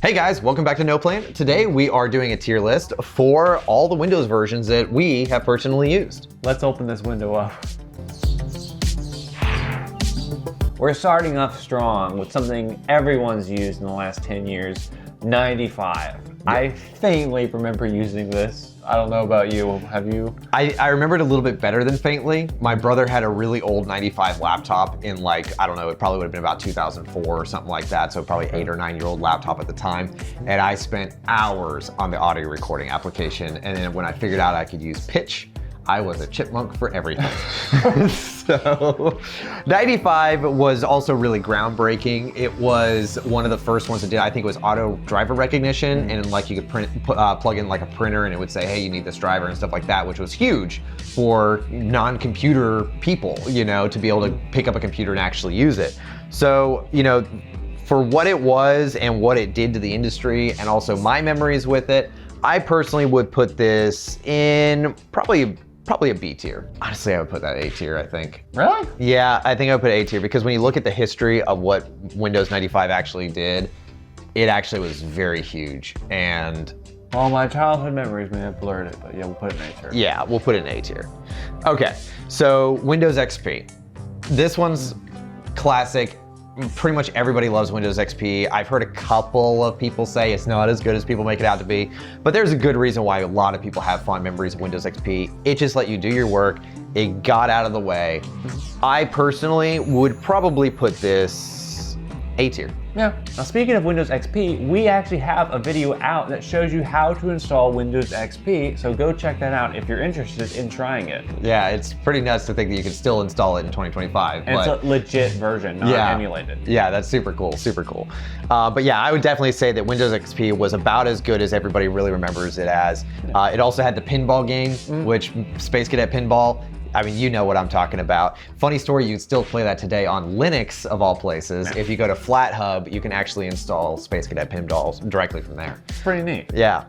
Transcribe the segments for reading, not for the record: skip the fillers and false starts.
Hey guys, welcome back to No Plan. Today we are doing a tier list for all the Windows versions that we have personally used. Let's open this window up. We're starting off strong with something everyone's used in the last 10 years, 95. Yep. I faintly remember using this. I don't know about you, have you? I remember it a little bit better than faintly. My brother had a really old 95 laptop in like, I don't know, it probably would have been about 2004 or something like that. So probably 8 or 9-year-old laptop at the time. And I spent hours on the audio recording application. And then when I figured out I could use pitch, I was a chipmunk for everything. So 95 was also really groundbreaking. It was one of the first ones that did, I think it was auto driver recognition, and like you could plug in like a printer and it would say, hey, you need this driver and stuff like that, which was huge for non-computer people, you know, to be able to pick up a computer and actually use it. So, you know, for what it was and what it did to the industry and also my memories with it, I personally would put this in probably a B tier. Honestly, I would put that A tier, I think. Really? Yeah, I think I would put A tier because when you look at the history of what Windows 95 actually did, it actually was very huge. And well, my childhood memories may have blurred it, but yeah, we'll put it in A tier. Yeah, we'll put it in A tier. Okay, so Windows XP. This one's classic. Pretty much everybody loves Windows XP. I've heard a couple of people say it's not as good as people make it out to be, but there's a good reason why a lot of people have fond memories of Windows XP. It just let you do your work. It got out of the way. I personally would probably put this A tier. Yeah. Now speaking of Windows XP, we actually have a video out that shows you how to install Windows XP, so go check that out if you're interested in trying it. Yeah, it's pretty nuts to think that you can still install it in 2025. And it's a legit version, not emulated. Yeah, that's super cool, super cool. But yeah, I would definitely say that Windows XP was about as good as everybody really remembers it as. It also had the pinball game, which Space Cadet Pinball. I mean, you know what I'm talking about. Funny story, you can still play that today on Linux, of all places. If you go to FlatHub, you can actually install Space Cadet Pinballs directly from there. Pretty neat. Yeah.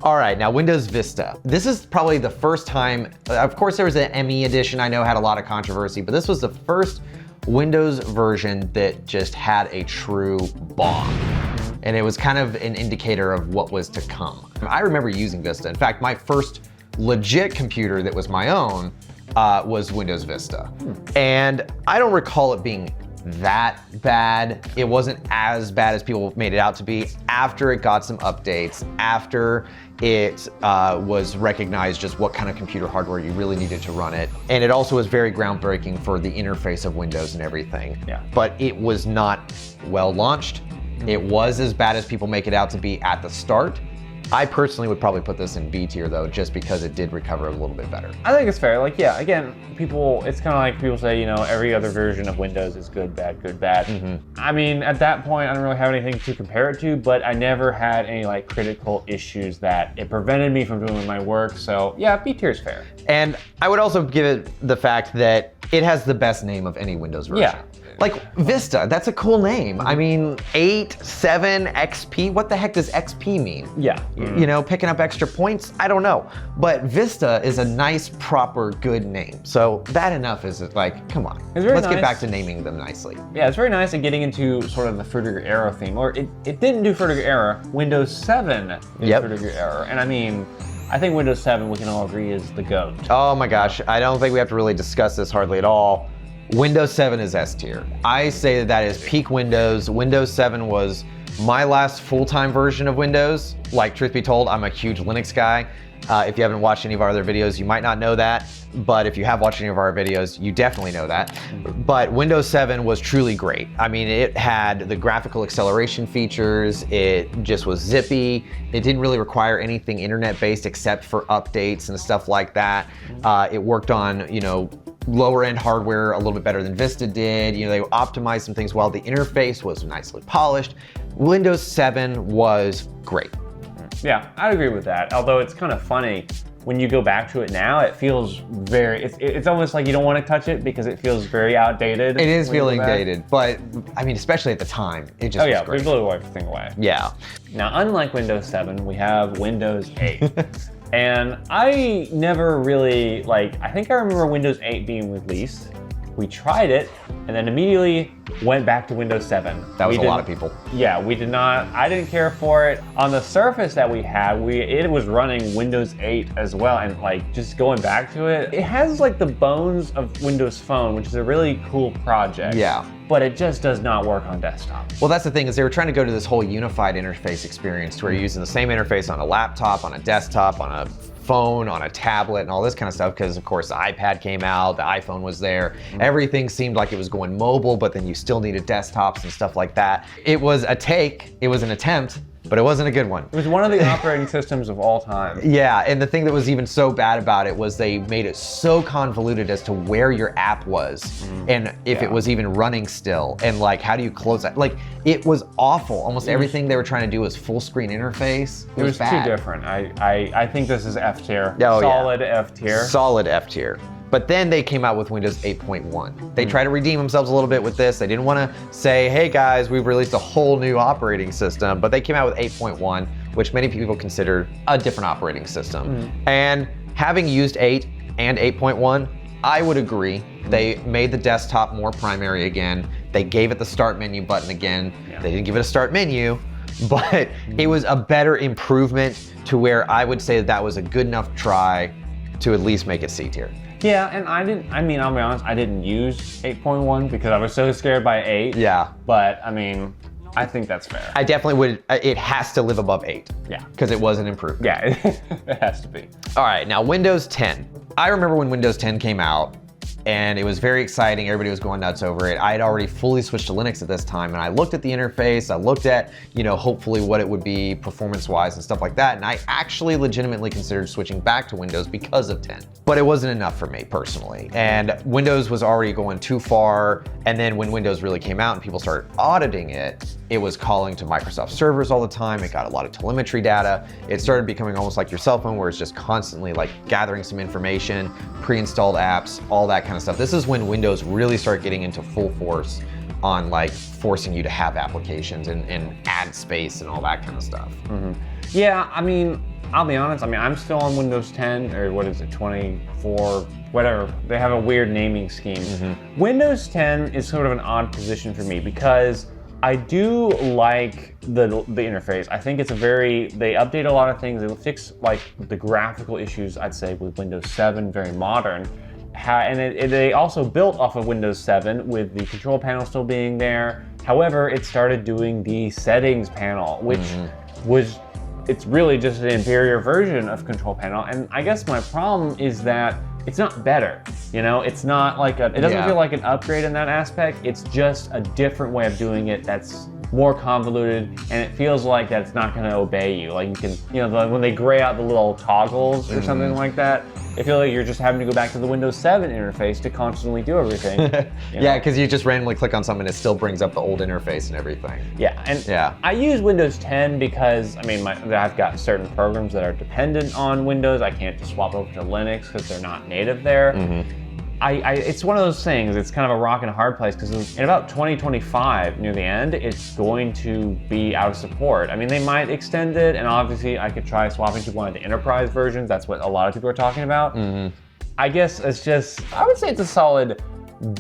All right, now Windows Vista. This is probably the first time, of course there was an ME edition, I know had a lot of controversy, but this was the first Windows version that just had a true bomb. And it was kind of an indicator of what was to come. I remember using Vista. In fact, my first legit computer that was my own was Windows Vista. And I don't recall it being that bad. It wasn't as bad as people made it out to be after it got some updates, after it was recognized just what kind of computer hardware you really needed to run it. And it also was very groundbreaking for the interface of Windows and everything. Yeah. But it was not well launched. It was as bad as people make it out to be at the start. I personally would probably put this in B tier though, just because it did recover a little bit better. I think it's fair. Like, yeah, again, it's kind of like people say, you know, every other version of Windows is good, bad, good, bad. I mean, at that point, I don't really have anything to compare it to, but I never had any like critical issues that it prevented me from doing my work. So yeah, B tier is fair. And I would also give it the fact that it has the best name of any Windows version. Yeah. Like Vista, that's a cool name. I mean, 8, 7, XP, what the heck does XP mean? Yeah. You know, picking up extra points? I don't know. But Vista is a nice, proper, good name. So that enough is like, come on. Let's get back to naming them nicely. Yeah, it's very nice and getting into sort of the Fruitiger era theme. Or it didn't do Fruitiger era, Windows 7 did Fruitiger era. And I mean, I think Windows 7, we can all agree, is the GOAT. Oh my gosh, I don't think we have to really discuss this hardly at all. Windows 7 is S tier. I say that is peak Windows. Windows 7 was my last full-time version of Windows. Like, truth be told, I'm a huge Linux guy. If you haven't watched any of our other videos, you might not know that. But if you have watched any of our videos, you definitely know that. But Windows 7 was truly great. I mean, it had the graphical acceleration features. It just was zippy. It didn't really require anything internet-based except for updates and stuff like that. It worked on, you know, lower end hardware a little bit better than Vista did. You know, they optimized some things well. The interface was nicely polished. Windows 7 was great. Yeah, I'd agree with that. Although it's kind of funny, when you go back to it now, it feels it's almost like you don't want to touch it because it feels very outdated. It is feeling dated, but I mean, especially at the time, it just was great. We blew everything away. Yeah. Now, unlike Windows 7, we have Windows 8. And I never really, I think I remember Windows 8 being released. We tried it, and then immediately went back to Windows 7. That was a lot of people. Yeah, we did not, I didn't care for it. On the Surface that we had, it was running Windows 8 as well, and like just going back to it, it has like the bones of Windows Phone, which is a really cool project. Yeah. But it just does not work on desktop. Well, that's the thing, is they were trying to go to this whole unified interface experience to where you're using the same interface on a laptop, on a desktop, on a phone, on a tablet, and all this kind of stuff, because of course the iPad came out, the iPhone was there. Everything seemed like it was going mobile, but then you still needed desktops and stuff like that. It was an attempt, but it wasn't a good one. It was one of the operating systems of all time. Yeah, and the thing that was even so bad about it was they made it so convoluted as to where your app was and if it was even running still, and like how do you close that? Like, it was awful. Almost everything they were trying to do was full screen interface. It was bad. too different. I think this is F tier. Oh, Solid F tier. Solid F tier. But then they came out with Windows 8.1. They tried to redeem themselves a little bit with this. They didn't want to say, hey guys, we've released a whole new operating system, but they came out with 8.1, which many people consider a different operating system. And having used 8 and 8.1, I would agree. They made the desktop more primary again. They gave it the start menu button again. They didn't give it a start menu, but it was a better improvement to where I would say that was a good enough try to at least make it C tier. Yeah, and I'll be honest, I didn't use 8.1 because I was so scared by 8. Yeah. But I mean, I think that's fair. I definitely would, it has to live above 8. Yeah. Because it was an improvement. Yeah, it has to be. All right, now Windows 10. I remember when Windows 10 came out, and it was very exciting. Everybody was going nuts over it. I had already fully switched to Linux at this time, and I looked at the interface. I looked at, hopefully what it would be performance-wise and stuff like that, and I actually legitimately considered switching back to Windows because of 10. But it wasn't enough for me personally, and Windows was already going too far, and then when Windows really came out and people started auditing it, it was calling to Microsoft servers all the time. It got a lot of telemetry data. It started becoming almost like your cell phone, where it's just constantly like gathering some information, pre-installed apps, all that kind of stuff. This is when Windows really started getting into full force on like forcing you to have applications and ad space and all that kind of stuff. Yeah, I mean, I'll be honest. I mean, I'm still on Windows 10, or what is it, 24, whatever. They have a weird naming scheme. Windows 10 is sort of an odd position for me because I do like the interface. I think it's they update a lot of things. They fix like the graphical issues, I'd say, with Windows 7, very modern. And they also built off of Windows 7 with the control panel still being there. However, it started doing the settings panel, which it's really just an inferior version of control panel. And I guess my problem is that it's not better. It's not like it doesn't feel like an upgrade in that aspect. It's just a different way of doing it that's more convoluted, and it feels like that it's not going to obey you. Like you can, when they gray out the little toggles or something like that, I feel like you're just having to go back to the Windows 7 interface to constantly do everything. Yeah, because you just randomly click on something, it still brings up the old interface and everything. Yeah, and I use Windows 10 because, I mean, I've got certain programs that are dependent on Windows. I can't just swap over to Linux because they're not native there. It's one of those things, it's kind of a rock and a hard place, because in about 2025, near the end, it's going to be out of support. I mean, they might extend it, and obviously I could try swapping to one of the enterprise versions. That's what a lot of people are talking about. I guess I would say it's a solid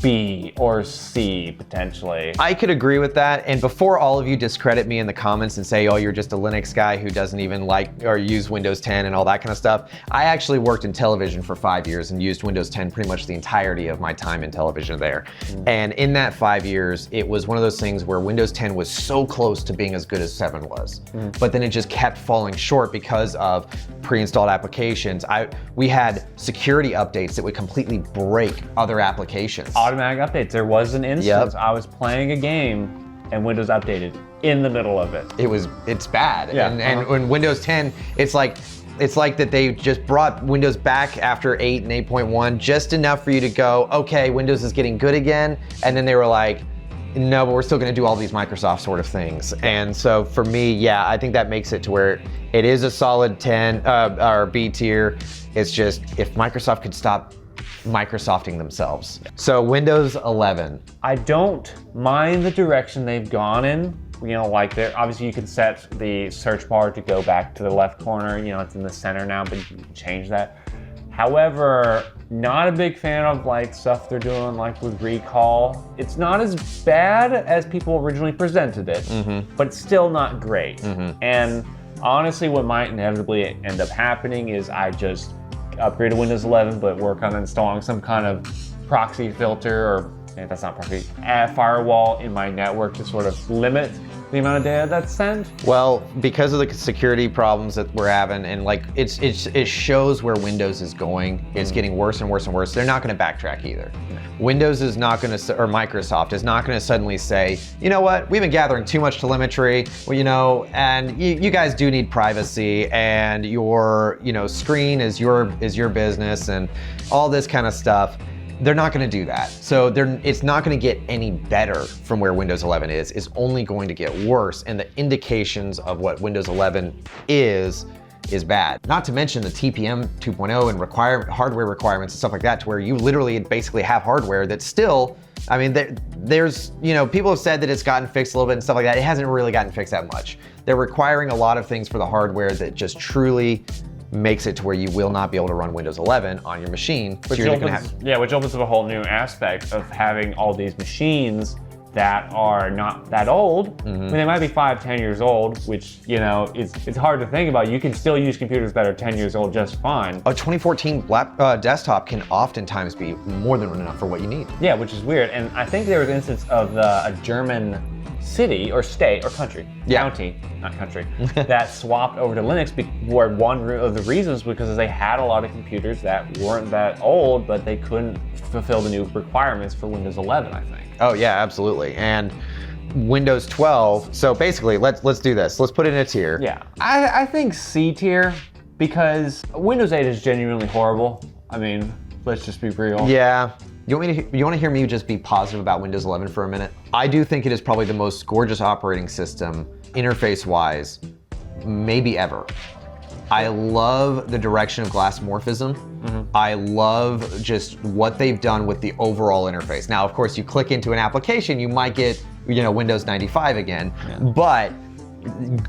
B or C, potentially. I could agree with that. And before all of you discredit me in the comments and say, oh, you're just a Linux guy who doesn't even like or use Windows 10 and all that kind of stuff, I actually worked in television for 5 years and used Windows 10 pretty much the entirety of my time in television there. And in that 5 years, it was one of those things where Windows 10 was so close to being as good as 7 was. But then it just kept falling short because of pre-installed applications. We had security updates that would completely break other applications. Automatic updates. There was an instance, I was playing a game and Windows updated in the middle of it. It's bad. Yeah. And when Windows 10, it's like that they just brought Windows back after 8 and 8.1 just enough for you to go, okay, Windows is getting good again. And then they were like, no, but we're still going to do all these Microsoft sort of things. And so for me, I think that makes it to where it is a solid 10 or B tier. It's just if Microsoft could stop Microsofting themselves. So Windows 11. I don't mind the direction they've gone in. Like obviously you can set the search bar to go back to the left corner. It's in the center now, but you can change that. However, Not a big fan of like stuff they're doing like with recall. It's not as bad as people originally presented it, but it's still not great. And honestly, what might inevitably end up happening is I just upgrade to Windows 11, but work on installing some kind of proxy filter or that's not proxy, firewall in my network to sort of limit the amount of data that's sent. Well, because of the security problems that we're having, and like it shows where Windows is going. It's getting worse and worse and worse. They're not going to backtrack either. Windows is not going to, or Microsoft is not going to suddenly say, you know what, we've been gathering too much telemetry, well, you know, and you guys do need privacy, and your, you know, screen is your business, and all this kind of stuff. They're not going to do that. So it's not going to get any better from where Windows 11 is. It's only going to get worse. And the indications of what Windows 11 is bad. Not to mention the TPM 2.0 and hardware requirements and stuff like that, to where you literally basically have hardware that's still, I mean, there's, you know, people have said that it's gotten fixed a little bit and stuff like that. It hasn't really gotten fixed that much. They're requiring a lot of things for the hardware that just truly makes it to where you will not be able to run Windows 11 on your machine. Which opens up a whole new aspect of having all these machines that are not that old. I mean, they might be 5-10 years old, which, you know, it's hard to think about. You can still use computers that are 10 years old just fine. A 2014 desktop can oftentimes be more than enough for what you need. Yeah, which is weird. And I think there was an instance of a German city or state or country, county, not country, that swapped over to Linux where one of the reasons because they had a lot of computers that weren't that old, but they couldn't fulfill the new requirements for Windows 11, I think. Oh yeah, absolutely. And Windows 12, so basically let's do this. Let's put it in a tier. Yeah, I think C tier, because Windows 8 is genuinely horrible. I mean, let's just be real. Yeah. You want to hear me just be positive about Windows 11 for a minute? I do think it is probably the most gorgeous operating system, interface-wise, maybe ever. I love the direction of glass morphism. I love just what they've done with the overall interface. Now, of course, you click into an application, you might get, you know, Windows 95 again, but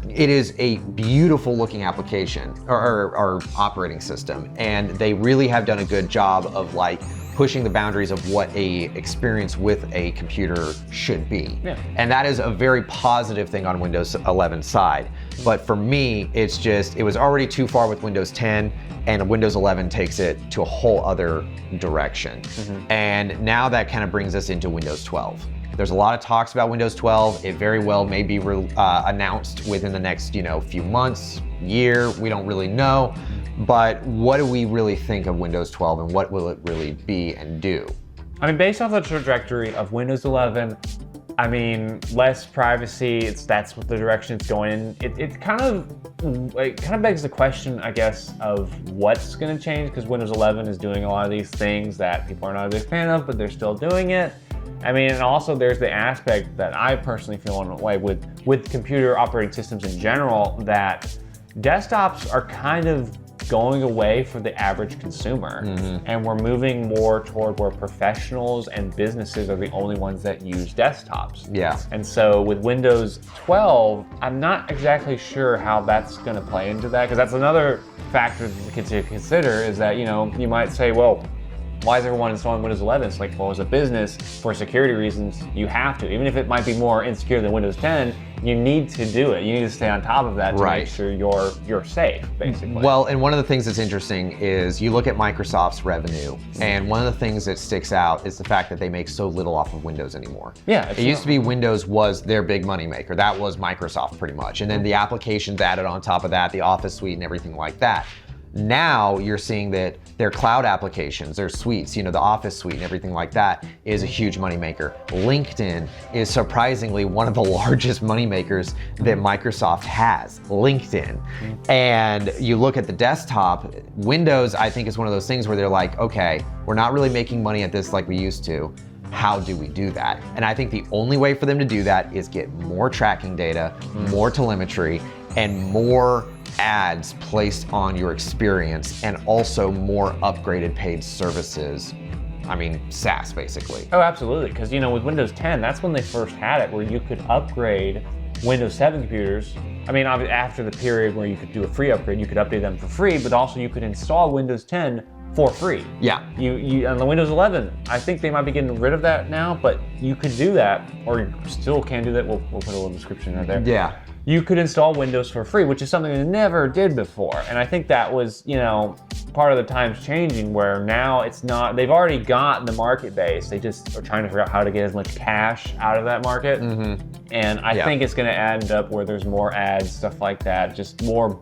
it is a beautiful looking application or operating system, and they really have done a good job of like pushing the boundaries of what a experience with a computer should be. And that is a very positive thing on Windows 11 side. But for me, it's just, it was already too far with Windows 10, and Windows 11 takes it to a whole other direction. And now that kind of brings us into Windows 12. There's a lot of talks about Windows 12. It very well may be announced within the next, you know, few months, year, we don't really know. But what do we really think of Windows 12, and what will it really be and do? I mean, based off the trajectory of Windows 11, I mean, less privacy, that's what the direction it's going in. It kind of begs the question, I guess, of what's going to change, because Windows 11 is doing a lot of these things that people are not a big fan of, but they're still doing it. I mean, and also there's the aspect that I personally feel in a way with computer operating systems in general, that desktops are kind of going away for the average consumer, and we're moving more toward where professionals and businesses are the only ones that use desktops. Yeah. And so with Windows 12, I'm not exactly sure how that's going to play into that, because that's another factor to consider, is that, you know, you might say, well, why is everyone installing Windows 11? It's like, well, as a business, for security reasons, you have to. Even if it might be more insecure than Windows 10, you need to do it. You need to stay on top of that to make sure you're safe, basically. Well, and one of the things that's interesting is you look at Microsoft's revenue, and one of the things that sticks out is the fact that they make so little off of Windows anymore. Yeah. It used to be Windows was their big moneymaker. That was Microsoft pretty much. And then the applications added on top of that, the Office suite and everything like that. Now you're seeing that their cloud applications, their suites, you know, the Office suite and everything like that is a huge moneymaker. LinkedIn is surprisingly one of the largest moneymakers that Microsoft has, LinkedIn. And you look at the desktop, Windows, I think, is one of those things where they're like, okay, we're not really making money at this like we used to. How do we do that? And I think the only way for them to do that is get more tracking data, more telemetry, and more ads placed on your experience, and also more upgraded paid services. I mean, SaaS basically. Oh, absolutely. Because, you know, with Windows 10, that's when they first had it, where you could upgrade Windows 7 computers. I mean, after the period where you could do a free upgrade, you could update them for free, but also you could install Windows 10 for free. Yeah. You on the Windows 11, I think they might be getting rid of that now, but you could do that, or you still can do that. We'll put a little description right there. Yeah. You could install Windows for free, which is something they never did before. And I think that was, part of the times changing, where now it's not, they've already got the market base. They just are trying to figure out how to get as much cash out of that market. And I think it's gonna end up where there's more ads, stuff like that, just more,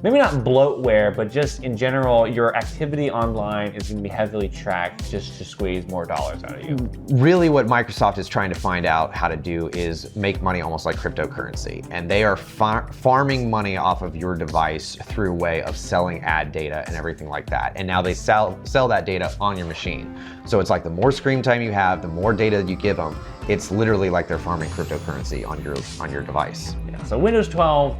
maybe not bloatware, but just in general, your activity online is gonna be heavily tracked just to squeeze more dollars out of you. Really what Microsoft is trying to find out how to do is make money almost like cryptocurrency. And they are farming money off of your device through way of selling ad data and everything like that. And now they sell that data on your machine. So it's like the more screen time you have, the more data you give them, it's literally like they're farming cryptocurrency on your device. Yeah, so Windows 12,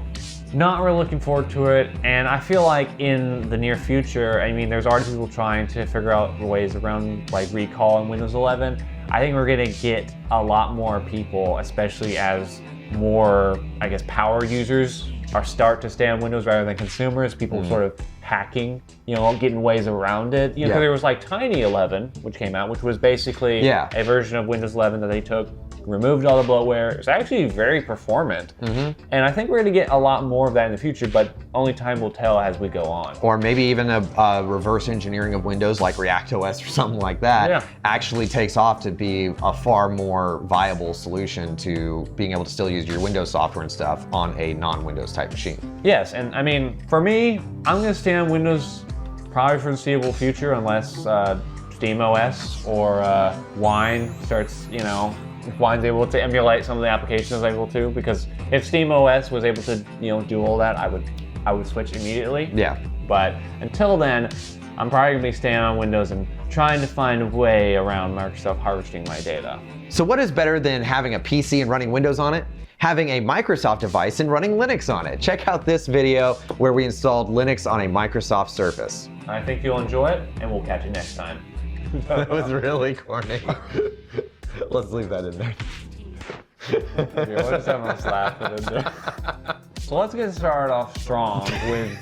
not really looking forward to it, and I feel like in the near future, I mean, there's already people trying to figure out ways around like recall on Windows 11. I think we're gonna get a lot more people, especially as more, I guess, power users start to stay on Windows rather than consumers, people sort of hacking, getting ways around it. Because there was like Tiny 11, which came out, which was basically a version of Windows 11 that they took, removed all the bloatware. It's actually very performant. And I think we're gonna get a lot more of that in the future, but only time will tell as we go on. Or maybe even a reverse engineering of Windows like ReactOS or something like that actually takes off to be a far more viable solution to being able to still use your Windows software and stuff on a non-Windows type machine. Yes, and I mean, for me, I'm gonna stay on Windows probably for the foreseeable future unless SteamOS or Wine starts, if Wine's able to emulate some of the applications able to, because if SteamOS was able to, do all that, I would switch immediately. Yeah. But until then, I'm probably gonna be staying on Windows and trying to find a way around Microsoft harvesting my data. So what is better than having a PC and running Windows on it? Having a Microsoft device and running Linux on it. Check out this video where we installed Linux on a Microsoft Surface. I think you'll enjoy it, and we'll catch you next time. That was really corny. Let's leave that in there. We'll just have us laughing in there. So let's get started off strong with